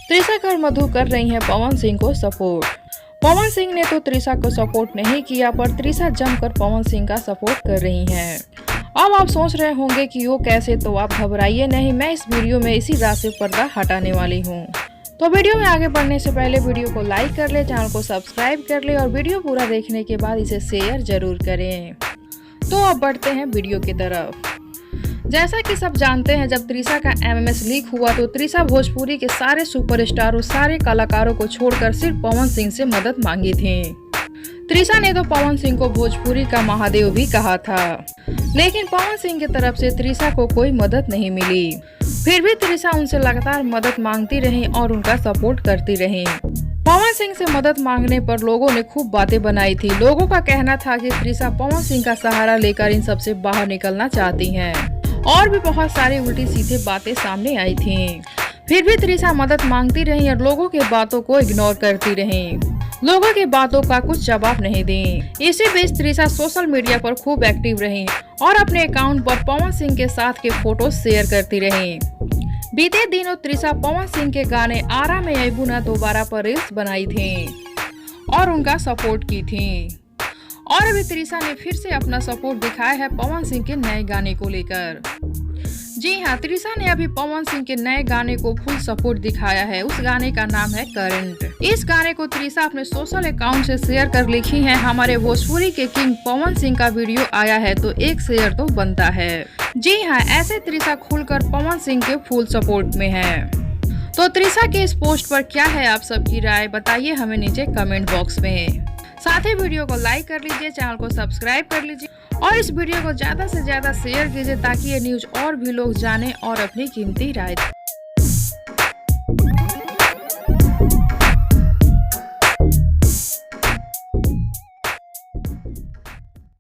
त्रिशा और मधु कर रही हैं पवन सिंह को सपोर्ट। पवन सिंह ने तो त्रिशा को सपोर्ट नहीं किया, पर त्रिशा जमकर पवन सिंह का सपोर्ट कर रही हैं। अब आप सोच रहे होंगे कि वो कैसे, तो आप घबराइए नहीं, मैं इस वीडियो में इसी रात से पर्दा हटाने वाली हूँ। तो वीडियो में आगे बढ़ने से पहले वीडियो को लाइक कर ले, चैनल को सब्सक्राइब कर ले और वीडियो पूरा देखने के बाद इसे शेयर जरूर करें। तो अब बढ़ते हैं वीडियो की तरफ। जैसा कि सब जानते हैं, जब त्रिशा का एमएमएस लीक हुआ तो त्रिशा भोजपुरी के सारे सुपरस्टारों, सारे कलाकारों को छोड़कर सिर्फ पवन सिंह से मदद मांगी थी। त्रिशा ने तो पवन सिंह को भोजपुरी का महादेव भी कहा था, लेकिन पवन सिंह की तरफ से त्रिशा को कोई मदद नहीं मिली। फिर भी त्रिशा उनसे लगातार मदद मांगती रही और उनका सपोर्ट करती रही। पवन सिंह से मदद मांगने पर लोगों ने खूब बातें बनाई थी। लोगों का कहना था कि त्रिशा पवन सिंह का सहारा लेकर इन सबसे बाहर निकलना चाहती हैं, और भी बहुत सारी उल्टी सीधे बातें सामने आई थीं। फिर भी त्रिशा मदद मांगती रही और लोगों की बातों को इग्नोर करती रही, लोगों की बातों का कुछ जवाब नहीं दी। इसी बीच त्रिशा सोशल मीडिया पर खूब एक्टिव रही और अपने अकाउंट पर पवन सिंह के साथ के फोटो शेयर करती रही। बीते दिनों त्रिशा पवन सिंह के गाने आरा में अबू ना दोबारा पर रील्स बनाई थी और उनका सपोर्ट की थी। और अभी त्रिशा ने फिर से अपना सपोर्ट दिखाया है पवन सिंह के नए गाने को लेकर। जी हाँ, त्रिशा ने अभी पवन सिंह के नए गाने को फुल सपोर्ट दिखाया है। उस गाने का नाम है करंट। इस गाने को त्रिशा अपने सोशल अकाउंट से शेयर कर लिखी है, हमारे भोजपुरी के किंग पवन सिंह का वीडियो आया है तो एक शेयर तो बनता है। जी हाँ, ऐसे त्रिशा खुलकर पवन सिंह के फुल सपोर्ट में है। तो त्रिशा के इस पोस्ट पर क्या है आप सबकी राय, बताइए हमें नीचे कमेंट बॉक्स में। साथ ही वीडियो को लाइक कर लीजिए, चैनल को सब्सक्राइब कर लीजिए और इस वीडियो को ज्यादा से ज्यादा शेयर कीजिए, ताकि ये न्यूज और भी लोग जाने और अपनी कीमती राय दें।